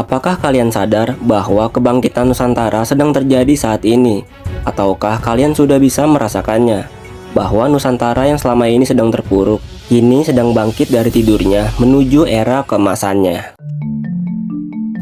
Apakah kalian sadar bahwa kebangkitan Nusantara sedang terjadi saat ini? Ataukah kalian sudah bisa merasakannya? Bahwa Nusantara yang selama ini sedang terpuruk, kini sedang bangkit dari tidurnya menuju era keemasannya.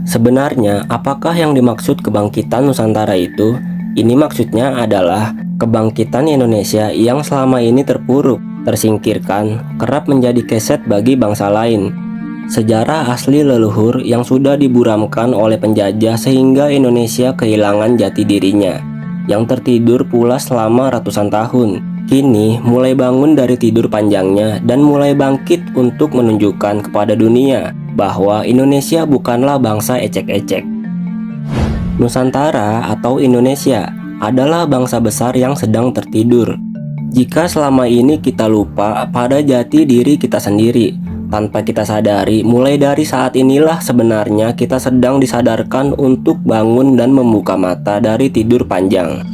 Sebenarnya, apakah yang dimaksud kebangkitan Nusantara itu? Ini maksudnya adalah kebangkitan Indonesia yang selama ini terpuruk, tersingkirkan, kerap menjadi keset bagi bangsa lain. Sejarah asli leluhur yang sudah diburamkan oleh penjajah sehingga Indonesia kehilangan jati dirinya, yang tertidur pula selama ratusan tahun. Kini mulai bangun dari tidur panjangnya dan mulai bangkit untuk menunjukkan kepada dunia bahwa Indonesia bukanlah bangsa ecek-ecek. Nusantara atau Indonesia adalah bangsa besar yang sedang tertidur. Jika selama ini kita lupa pada jati diri kita sendiri, tanpa kita sadari, mulai dari saat inilah sebenarnya kita sedang disadarkan untuk bangun dan membuka mata dari tidur panjang.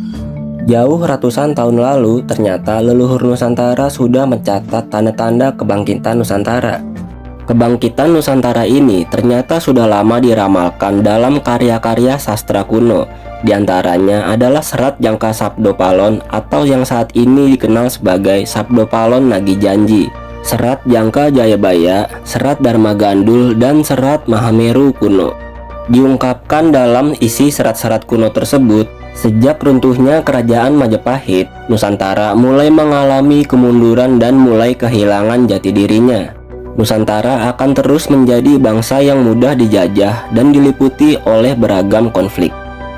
Jauh ratusan tahun lalu, ternyata leluhur Nusantara sudah mencatat tanda-tanda kebangkitan Nusantara. Kebangkitan Nusantara ini ternyata sudah lama diramalkan dalam karya-karya sastra kuno. Di antaranya adalah Serat Jangka Sabdopalon atau yang saat ini dikenal sebagai Sabdopalon Nagih Janji, Serat Jangka Jayabaya, Serat Dharma Gandul, dan Serat Mahameru kuno. Diungkapkan dalam isi serat-serat kuno tersebut, sejak runtuhnya kerajaan Majapahit, Nusantara mulai mengalami kemunduran dan mulai kehilangan jati dirinya. Nusantara akan terus menjadi bangsa yang mudah dijajah dan diliputi oleh beragam konflik.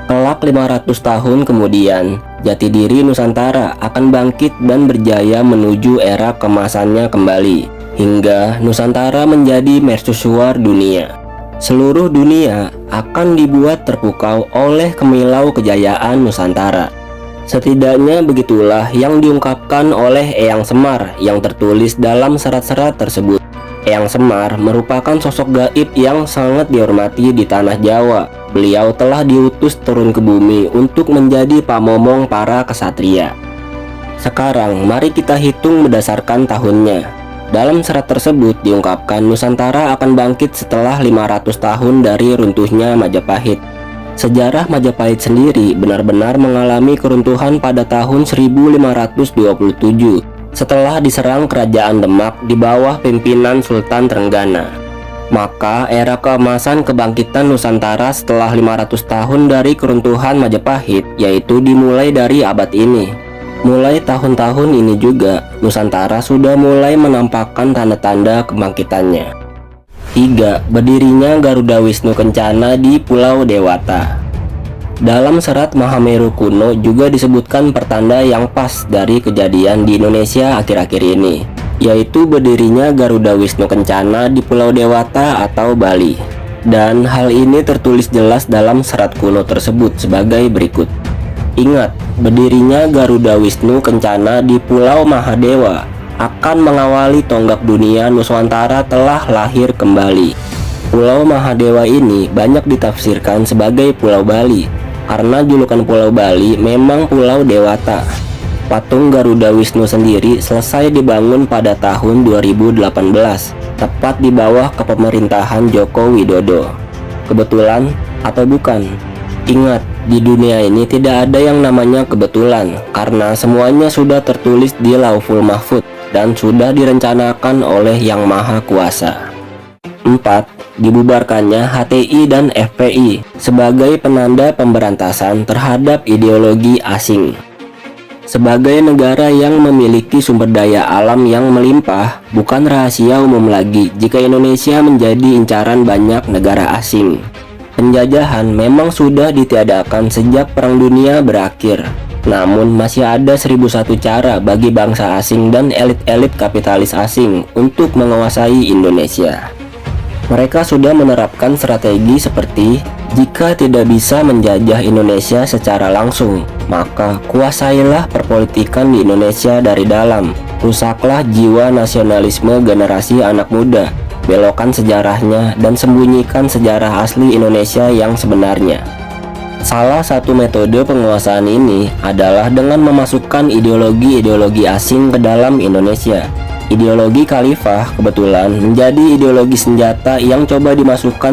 Kelak 500 tahun kemudian, jati diri Nusantara akan bangkit dan berjaya menuju era kemasannya kembali, hingga Nusantara menjadi mercusuar dunia. Seluruh dunia akan dibuat terpukau oleh kemilau kejayaan Nusantara. Setidaknya begitulah yang diungkapkan oleh Eyang Semar yang tertulis dalam serat-serat tersebut. Eyang Semar merupakan sosok gaib yang sangat dihormati di tanah Jawa. Beliau telah diutus turun ke bumi untuk menjadi pamomong para kesatria. Sekarang mari kita hitung berdasarkan tahunnya. Dalam serat tersebut diungkapkan Nusantara akan bangkit setelah 500 tahun dari runtuhnya Majapahit. Sejarah Majapahit sendiri benar-benar mengalami keruntuhan pada tahun 1527 setelah diserang kerajaan Demak di bawah pimpinan Sultan Trenggana. Maka era keemasan kebangkitan Nusantara setelah 500 tahun dari keruntuhan Majapahit yaitu dimulai dari abad ini. Mulai tahun-tahun ini juga, Nusantara sudah mulai menampakkan tanda-tanda kebangkitannya. 3. Berdirinya Garuda Wisnu Kencana di Pulau Dewata. Dalam serat Mahameru kuno juga disebutkan pertanda yang pas dari kejadian di Indonesia akhir-akhir ini, yaitu berdirinya Garuda Wisnu Kencana di Pulau Dewata atau Bali. Dan hal ini tertulis jelas dalam serat kuno tersebut sebagai berikut. Ingat, berdirinya Garuda Wisnu Kencana di Pulau Mahadewa akan mengawali tonggak dunia Nusantara telah lahir kembali. Pulau Mahadewa ini banyak ditafsirkan sebagai Pulau Bali, karena julukan Pulau Bali memang Pulau Dewata. Patung Garuda Wisnu sendiri selesai dibangun pada tahun 2018, tepat di bawah kepemerintahan Joko Widodo. Kebetulan atau bukan? Ingat, di dunia ini tidak ada yang namanya kebetulan, karena semuanya sudah tertulis di Lauhul Mahfuz dan sudah direncanakan oleh Yang Maha Kuasa. 4. Dibubarkannya HTI dan FPI sebagai penanda pemberantasan terhadap ideologi asing. Sebagai negara yang memiliki sumber daya alam yang melimpah, bukan rahasia umum lagi jika Indonesia menjadi incaran banyak negara asing. Penjajahan memang sudah ditiadakan sejak Perang Dunia berakhir. Namun masih ada 1001 cara bagi bangsa asing dan elit-elit kapitalis asing untuk menguasai Indonesia. Mereka sudah menerapkan strategi seperti, jika tidak bisa menjajah Indonesia secara langsung, maka kuasailah perpolitikan di Indonesia dari dalam. Rusaklah jiwa nasionalisme generasi anak muda, belokkan sejarahnya dan sembunyikan sejarah asli Indonesia yang sebenarnya. Salah satu metode penguasaan ini adalah dengan memasukkan ideologi-ideologi asing ke dalam Indonesia. Ideologi khalifah kebetulan menjadi ideologi senjata yang coba dimasukkan